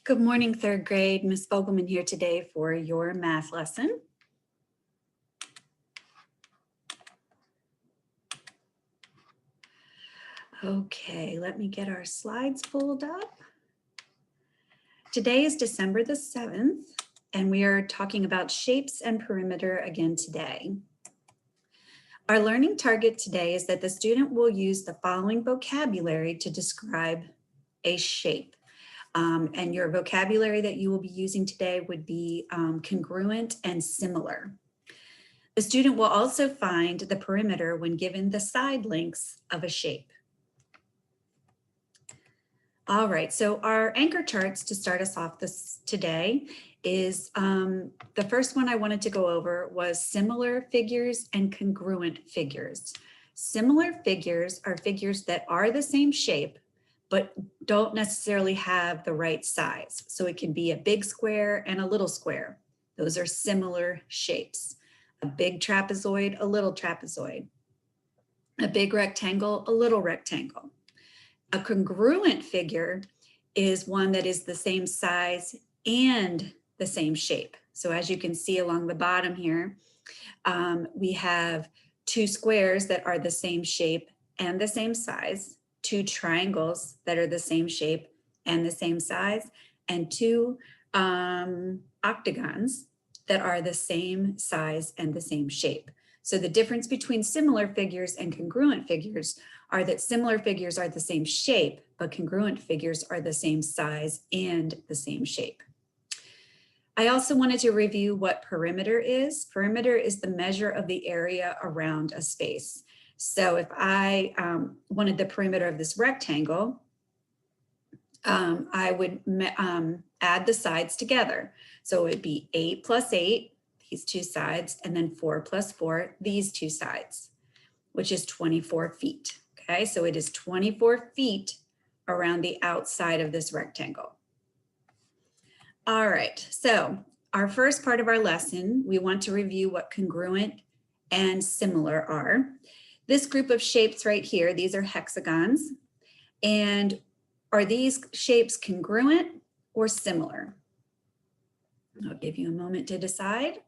Good morning, third grade. Ms. Fogelman here today for your math lesson. Okay, let me get our slides pulled up. Today is December the 7th, and we are talking about shapes and perimeter again today. Our learning target today is that the student will use the following vocabulary to describe a shape. And your vocabulary that you will be using today would be congruent and similar. The student will also find the perimeter when given the side lengths of a shape. All right, so our anchor charts to start us off this today is the first one I wanted to go over was similar figures and congruent figures. Similar figures are figures that are the same shape, but don't necessarily have the right size. So it can be a big square and a little square. Those are similar shapes. A big trapezoid, a little trapezoid. A big rectangle, a little rectangle. A congruent figure is one that is the same size and the same shape. So as you can see along the bottom here, we have two squares that are the same shape and the same size, two triangles that are the same shape and the same size, and two octagons that are the same size and the same shape. So the difference between similar figures and congruent figures are that similar figures are the same shape, but congruent figures are the same size and the same shape. I also wanted to review what perimeter is. Perimeter is the measure of the area around a space. So if I wanted the perimeter of this rectangle, I would add the sides together. So it would be 8 plus 8, these two sides, and then 4 plus 4, these two sides, which is 24 feet. Okay, so it is 24 feet around the outside of this rectangle. All right, so our first part of our lesson, we want to review what congruent and similar are. This group of shapes right here, these are hexagons. And are these shapes congruent or similar? I'll give you a moment to decide.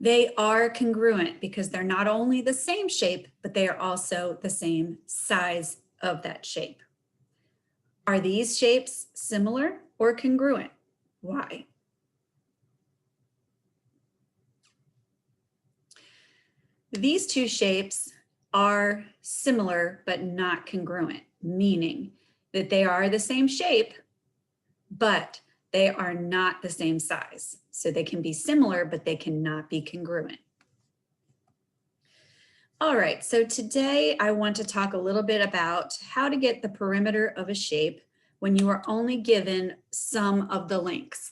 They are congruent because they're not only the same shape, but they are also the same size of that shape. Are these shapes similar or congruent? Why? These two shapes are similar but not congruent, meaning that they are the same shape, but they are not the same size. So they can be similar, but they cannot be congruent. All right, so today I want to talk a little bit about how to get the perimeter of a shape when you are only given some of the lengths.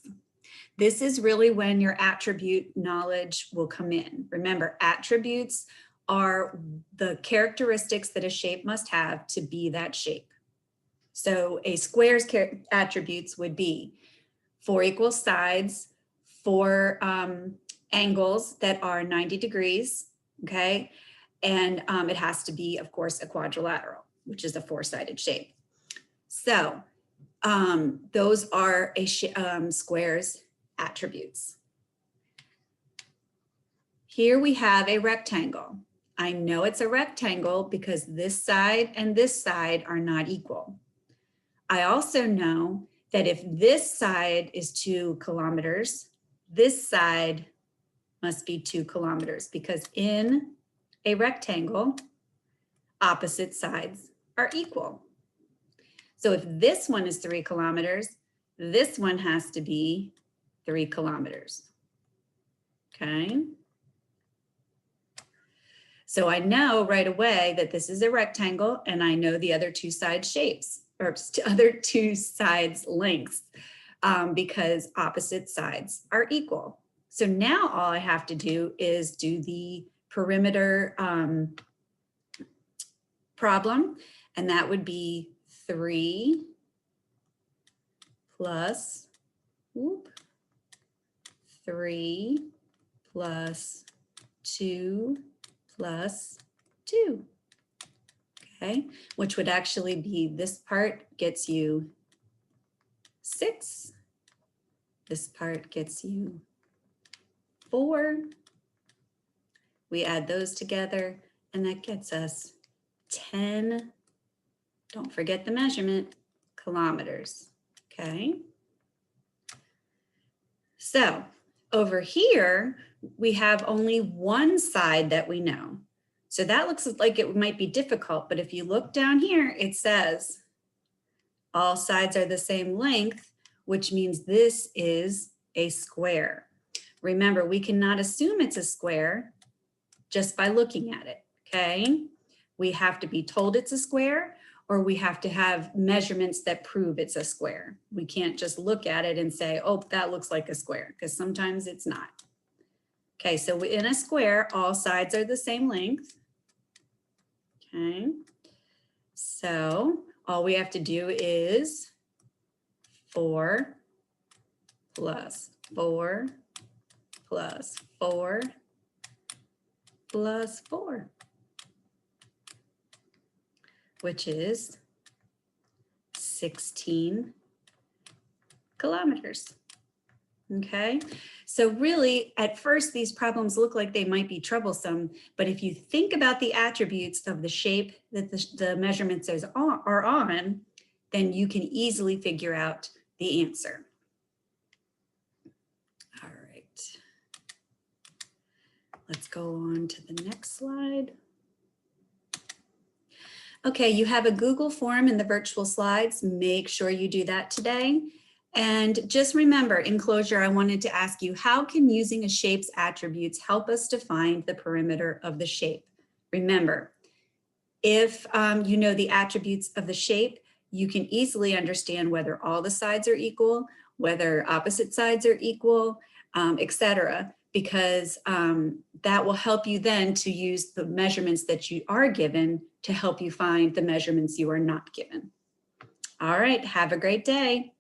This is really when your attribute knowledge will come in. Remember, attributes are the characteristics that a shape must have to be that shape. So a square's attributes would be 4 equal sides, 4 angles that are 90 degrees, okay? And it has to be, of course, a quadrilateral, which is a 4-sided shape. So those are a square's attributes. Here we have a rectangle. I know it's a rectangle because this side and this side are not equal. I also know that if this side is 2 kilometers, this side must be 2 kilometers because in a rectangle, opposite sides are equal. So if this one is 3 kilometers, this one has to be 3 kilometers. Okay. So I know right away that this is a rectangle and I know the other two side shapes or other two sides lengths because opposite sides are equal. So now all I have to do is do the perimeter problem, and that would be 3 plus 3 plus 2 plus 2. okay? Which would actually be this part gets you 6. This part gets you 4. We add those together and that gets us 10, don't forget the measurement, kilometers, okay? So over here, we have only one side that we know. So that looks like it might be difficult, but if you look down here, it says all sides are the same length, which means this is a square. Remember, we cannot assume it's a square just by looking at it, okay? We have to be told it's a square, or we have to have measurements that prove it's a square. We can't just look at it and say, oh, that looks like a square, because sometimes it's not. Okay, so in a square, all sides are the same length. Okay, so all we have to do is 4 plus 4 plus 4 plus 4, which is 16 kilometers. Okay, so really at first these problems look like they might be troublesome, but if you think about the attributes of the shape that the measurements are on, then you can easily figure out the answer. All right, let's go on to the next slide. Okay, you have a Google form in the virtual slides. Make sure you do that today. And just remember, in closure, I wanted to ask you, how can using a shape's attributes help us define the perimeter of the shape? Remember, if you know the attributes of the shape, you can easily understand whether all the sides are equal, whether opposite sides are equal, etc., because that will help you then to use the measurements that you are given to help you find the measurements you are not given. All right, have a great day.